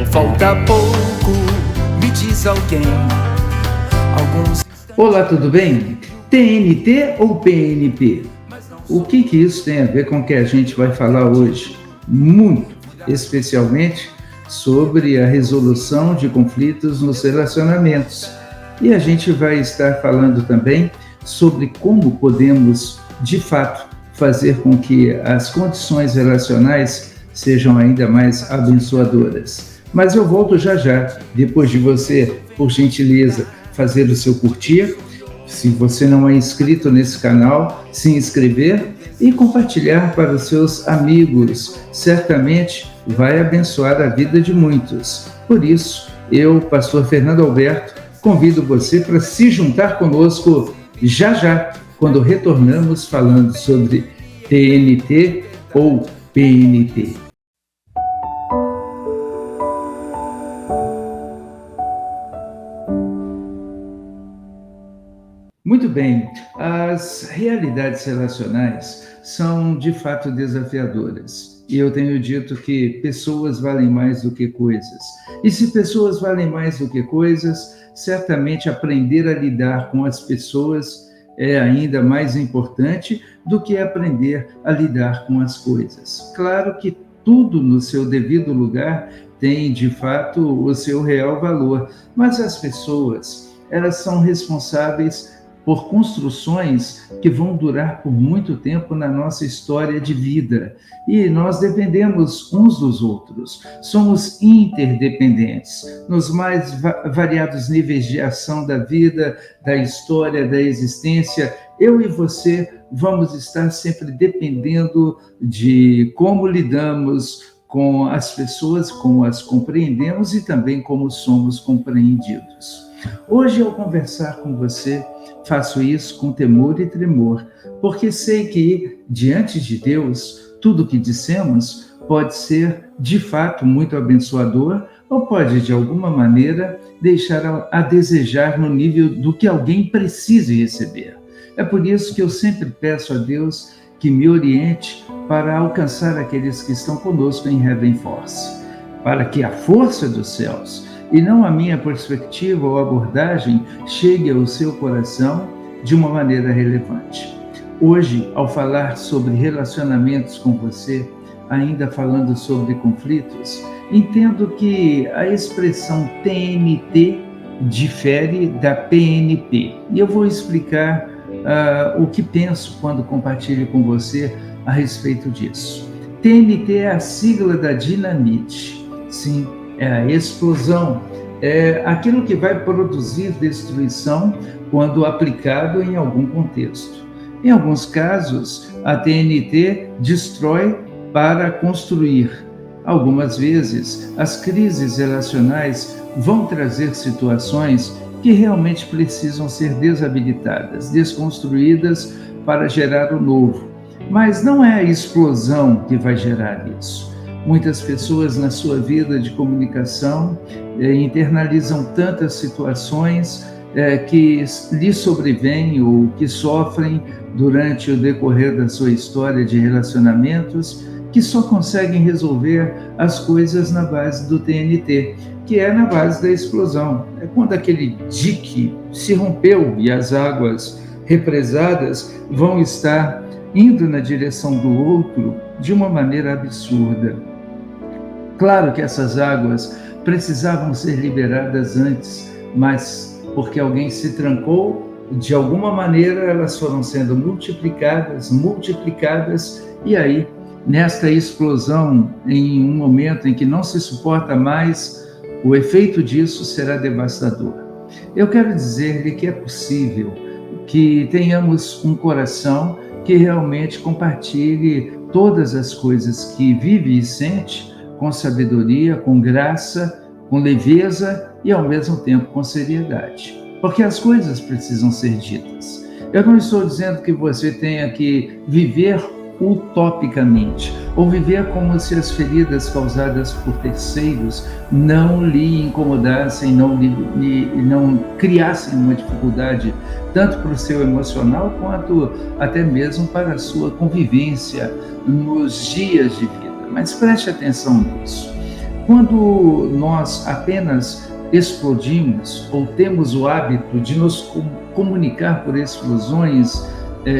Falta pouco, me diz alguém. Alguns... Olá, tudo bem? TNT ou PNP? O que isso tem a ver com o que a gente vai falar hoje? Muito, especialmente sobre a resolução de conflitos nos relacionamentos. E a gente vai estar falando também sobre como podemos, de fato, fazer com que as condições relacionais sejam ainda mais abençoadoras. Mas eu volto já, depois de você, por gentileza, fazer o seu curtir. Se você não é inscrito nesse canal, se inscrever e compartilhar para os seus amigos. Certamente vai abençoar a vida de muitos. Por isso, eu, pastor Fernando Alberto, convido você para se juntar conosco já, quando retornamos falando sobre TNT ou PNP. Muito bem, as realidades relacionais são de fato desafiadoras. E eu tenho dito que pessoas valem mais do que coisas. E se pessoas valem mais do que coisas, certamente aprender a lidar com as pessoas é ainda mais importante do que aprender a lidar com as coisas. Claro que tudo no seu devido lugar tem, de fato, o seu real valor, mas as pessoas, elas são responsáveis por construções que vão durar por muito tempo na nossa história de vida. E nós dependemos uns dos outros, somos interdependentes. Nos mais variados níveis de ação da vida, da história, da existência, eu e você vamos estar sempre dependendo de como lidamos com as pessoas, como as compreendemos e também como somos compreendidos. Hoje, ao conversar com você, faço isso com temor e tremor, porque sei que, diante de Deus, tudo o que dissemos pode ser, de fato, muito abençoador ou pode, de alguma maneira, deixar a desejar no nível do que alguém precise receber. É por isso que eu sempre peço a Deus que me oriente para alcançar aqueles que estão conosco em Heaven Force, para que a força dos céus e não a minha perspectiva ou abordagem chegue ao seu coração de uma maneira relevante. Hoje, ao falar sobre relacionamentos com você, ainda falando sobre conflitos, entendo que a expressão TNT difere da PNP. E eu vou explicar o que penso quando compartilho com você a respeito disso. TNT é a sigla da dinamite. Sim, é a explosão, é aquilo que vai produzir destruição quando aplicado em algum contexto. Em alguns casos, a TNT destrói para construir. Algumas vezes, as crises relacionais vão trazer situações que realmente precisam ser desabilitadas, desconstruídas para gerar o novo. Mas não é a explosão que vai gerar isso. Muitas pessoas na sua vida de comunicação internalizam tantas situações que lhes sobrevêm ou que sofrem durante o decorrer da sua história de relacionamentos, que só conseguem resolver as coisas na base do TNT, que é na base da explosão. É quando aquele dique se rompeu e as águas represadas vão estar indo na direção do outro de uma maneira absurda. Claro que essas águas precisavam ser liberadas antes, mas porque alguém se trancou, de alguma maneira elas foram sendo multiplicadas, e aí, nesta explosão, em um momento em que não se suporta mais, o efeito disso será devastador. Eu quero dizer-lhe que é possível que tenhamos um coração que realmente compartilhe todas as coisas que vive e sente, com sabedoria, com graça, com leveza e, ao mesmo tempo, com seriedade. Porque as coisas precisam ser ditas. Eu não estou dizendo que você tenha que viver utopicamente, ou viver como se as feridas causadas por terceiros não lhe incomodassem, não criassem uma dificuldade, tanto para o seu emocional, quanto até mesmo para a sua convivência nos dias de vida. Mas preste atenção nisso. Quando nós apenas explodimos ou temos o hábito de nos comunicar por explosões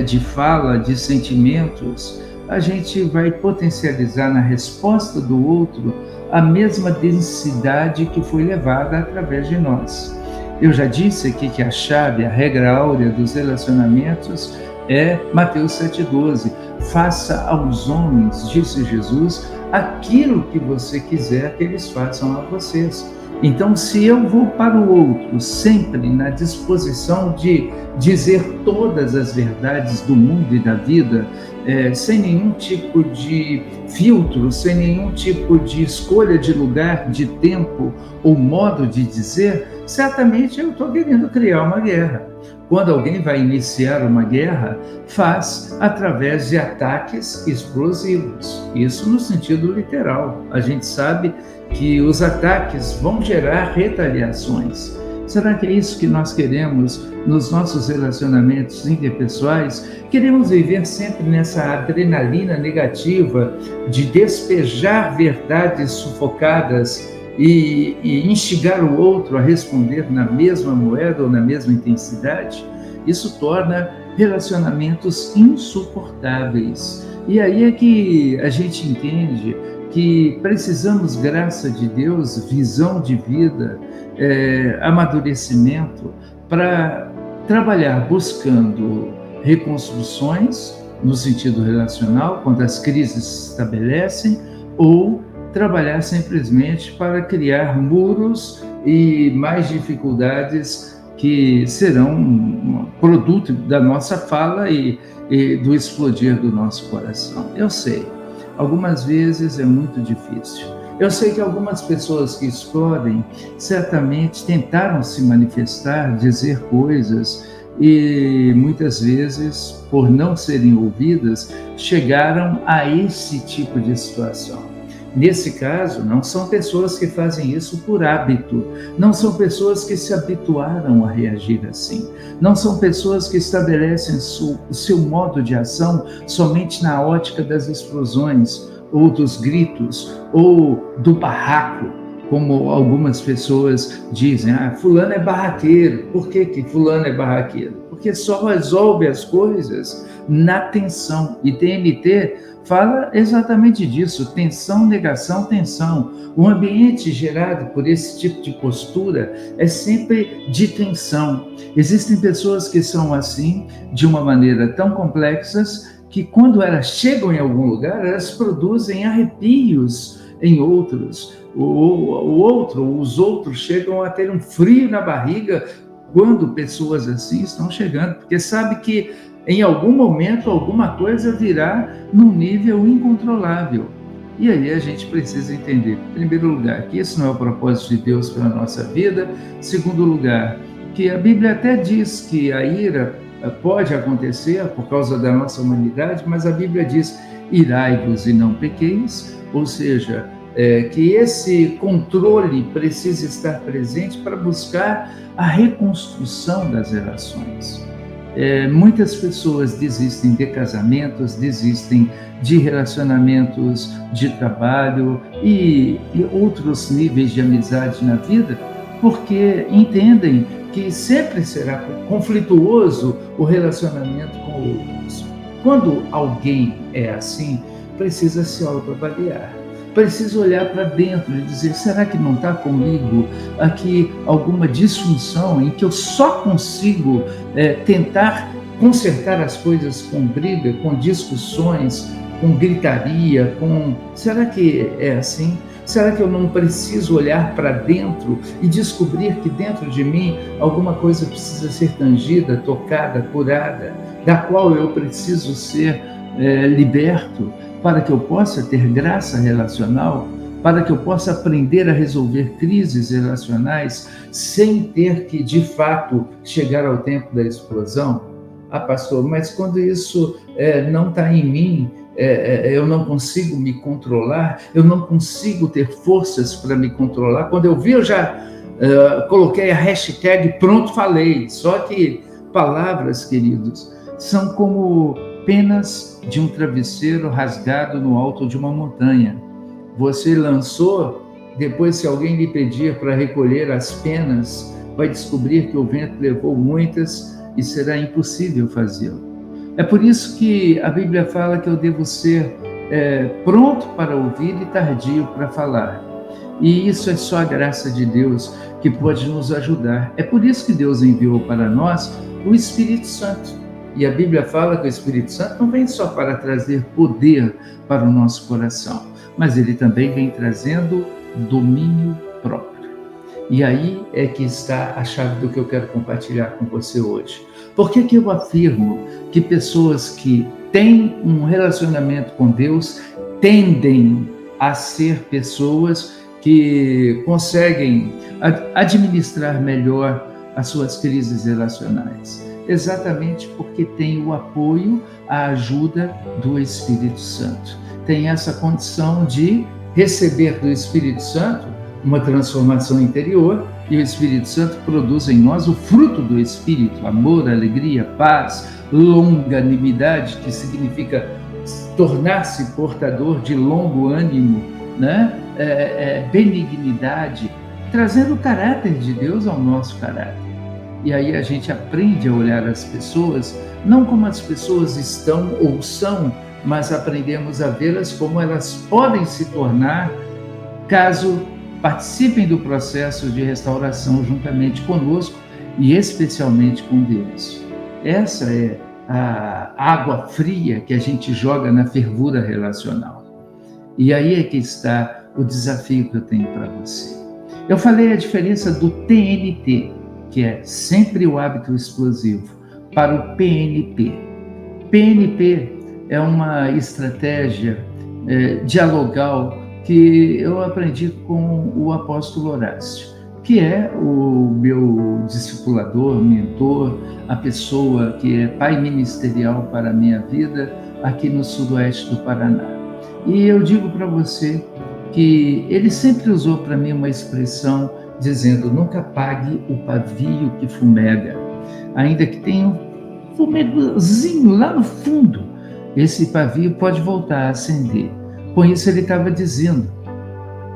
de fala, de sentimentos, a gente vai potencializar na resposta do outro a mesma densidade que foi levada através de nós. Eu já disse aqui que a chave, a regra áurea dos relacionamentos é Mateus 7,12. Faça aos homens, disse Jesus, aquilo que você quiser que eles façam a vocês. Então, se eu vou para o outro sempre na disposição de dizer todas as verdades do mundo e da vida, sem nenhum tipo de filtro, sem nenhum tipo de escolha de lugar, de tempo ou modo de dizer, certamente eu estou querendo criar uma guerra. Quando alguém vai iniciar uma guerra, faz através de ataques explosivos. Isso no sentido literal. A gente sabe que os ataques vão gerar retaliações. Será que é isso que nós queremos nos nossos relacionamentos interpessoais? Queremos viver sempre nessa adrenalina negativa de despejar verdades sufocadas e instigar o outro a responder na mesma moeda ou na mesma intensidade? Isso torna relacionamentos insuportáveis. E aí é que a gente entende que precisamos, graça de Deus, visão de vida, amadurecimento, para trabalhar buscando reconstruções no sentido relacional, quando as crises se estabelecem, ou trabalhar simplesmente para criar muros e mais dificuldades que serão um produto da nossa fala e do explodir do nosso coração. Eu sei, algumas vezes é muito difícil. Eu sei que algumas pessoas que explodem certamente tentaram se manifestar, dizer coisas e muitas vezes, por não serem ouvidas, chegaram a esse tipo de situação. Nesse caso, não são pessoas que fazem isso por hábito, não são pessoas que se habituaram a reagir assim, não são pessoas que estabelecem o seu modo de ação somente na ótica das explosões, ou dos gritos, ou do barraco, como algumas pessoas dizem. Fulano é barraqueiro. Por que fulano é barraqueiro? Porque só resolve as coisas na tensão. E TNT fala exatamente disso: tensão, negação, tensão. O ambiente gerado por esse tipo de postura é sempre de tensão. Existem pessoas que são assim, de uma maneira tão complexas, que quando elas chegam em algum lugar, elas produzem arrepios em outros. Os outros chegam a ter um frio na barriga quando pessoas assim estão chegando, porque sabe que em algum momento alguma coisa virá num nível incontrolável. E aí a gente precisa entender, em primeiro lugar, que esse não é o propósito de Deus para a nossa vida. Em segundo lugar, que a Bíblia até diz que a ira pode acontecer por causa da nossa humanidade, mas a Bíblia diz: irai-vos e não pequeis, ou seja, que esse controle precisa estar presente para buscar a reconstrução das relações. Muitas pessoas desistem de casamentos, desistem de relacionamentos de trabalho e outros níveis de amizade na vida, porque entendem que sempre será conflituoso o relacionamento com outros. Quando alguém é assim, precisa se autoavaliar. Precisa olhar para dentro e dizer: será que não está comigo aqui alguma disfunção em que eu só consigo tentar consertar as coisas com briga, com discussões, com gritaria, Será que é assim? Será que eu não preciso olhar para dentro e descobrir que dentro de mim alguma coisa precisa ser tangida, tocada, curada, da qual eu preciso ser liberto, para que eu possa ter graça relacional, para que eu possa aprender a resolver crises relacionais sem ter que, de fato, chegar ao tempo da explosão? Pastor, mas quando isso não está em mim, eu não consigo me controlar, eu não consigo ter forças para me controlar. Quando eu vi, eu já coloquei a hashtag pronto, falei. Só que palavras, queridos, são como penas de um travesseiro rasgado no alto de uma montanha. Você lançou Depois, se alguém lhe pedir para recolher as penas, vai descobrir que o vento levou muitas e será impossível fazê-lo. É por isso que a Bíblia fala que eu devo ser pronto para ouvir e tardio para falar. E isso é só a graça de Deus que pode nos ajudar. É por isso que Deus enviou para nós o Espírito Santo. E a Bíblia fala que o Espírito Santo não vem só para trazer poder para o nosso coração, mas ele também vem trazendo domínio próprio. E aí é que está a chave do que eu quero compartilhar com você hoje. Por que que eu afirmo que pessoas que têm um relacionamento com Deus tendem a ser pessoas que conseguem administrar melhor as suas crises relacionais? Exatamente porque tem o apoio, a ajuda do Espírito Santo. Tem essa condição de receber do Espírito Santo uma transformação interior, e o Espírito Santo produz em nós o fruto do Espírito: amor, alegria, paz, longanimidade, que significa tornar-se portador de longo ânimo, né? Benignidade, trazendo o caráter de Deus ao nosso caráter. E aí a gente aprende a olhar as pessoas, não como as pessoas estão ou são, mas aprendemos a vê-las como elas podem se tornar, caso participem do processo de restauração juntamente conosco e especialmente com Deus. Essa é a água fria que a gente joga na fervura relacional. E aí é que está o desafio que eu tenho para você. Eu falei a diferença do TNT, que é sempre o hábito explosivo, para o PNP. PNP é uma estratégia dialogal que eu aprendi com o apóstolo Horácio, que é o meu discipulador, mentor, a pessoa que é pai ministerial para a minha vida aqui no sudoeste do Paraná. E eu digo para você que ele sempre usou para mim uma expressão dizendo: nunca apague o pavio que fumega, ainda que tenha um fumegozinho lá no fundo, esse pavio pode voltar a acender. Com isso ele estava dizendo,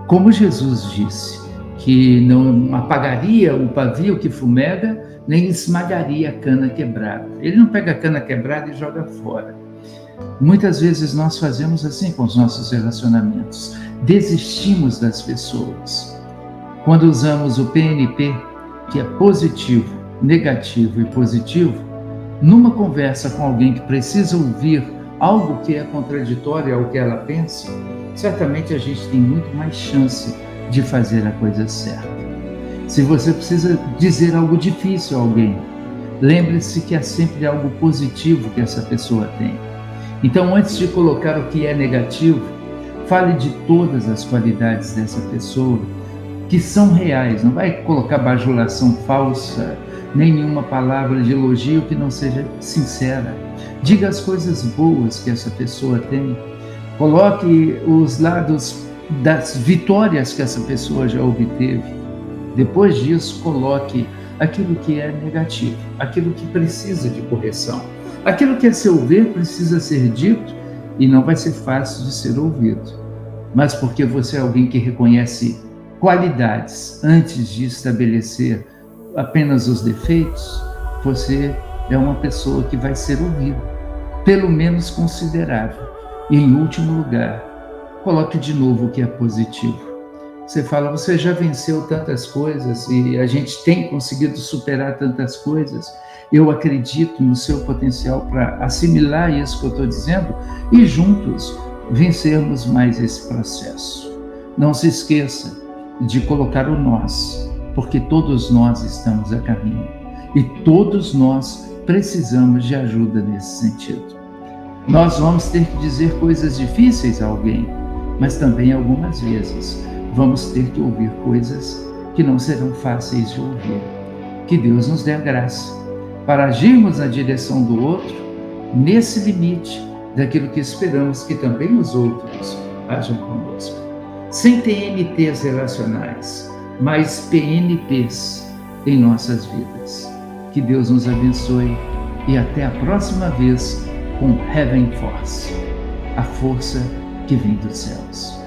como Jesus disse, que não apagaria o pavio que fumega, nem esmagaria a cana quebrada. Ele não pega a cana quebrada e joga fora. Muitas vezes nós fazemos assim com os nossos relacionamentos, desistimos das pessoas. Quando usamos o PNP, que é positivo, negativo e positivo, numa conversa com alguém que precisa ouvir algo que é contraditório ao que ela pensa, certamente a gente tem muito mais chance de fazer a coisa certa. Se você precisa dizer algo difícil a alguém, lembre-se que há sempre algo positivo que essa pessoa tem. Então, antes de colocar o que é negativo, fale de todas as qualidades dessa pessoa que são reais. Não vai colocar bajulação falsa, nem nenhuma palavra de elogio que não seja sincera. Diga as coisas boas que essa pessoa tem. Coloque os lados das vitórias que essa pessoa já obteve. Depois disso, coloque aquilo que é negativo, aquilo que precisa de correção. Aquilo que, a seu ver, precisa ser dito e não vai ser fácil de ser ouvido. Mas porque você é alguém que reconhece qualidades antes de estabelecer apenas os defeitos, você é uma pessoa que vai ser ouvida, pelo menos considerável. E, em último lugar, coloque de novo o que é positivo. Você fala, você já venceu tantas coisas e a gente tem conseguido superar tantas coisas. Eu acredito no seu potencial para assimilar isso que eu estou dizendo e juntos vencermos mais esse processo. Não se esqueça de colocar o nós, porque todos nós estamos a caminho e todos nós precisamos de ajuda nesse sentido. Nós vamos ter que dizer coisas difíceis a alguém, mas também algumas vezes vamos ter que ouvir coisas que não serão fáceis de ouvir. Que Deus nos dê a graça para agirmos na direção do outro, nesse limite daquilo que esperamos que também os outros ajam conosco. Sem TNTs relacionais, mas PNPs em nossas vidas. Que Deus nos abençoe e até a próxima vez com Heaven Force, a força que vem dos céus.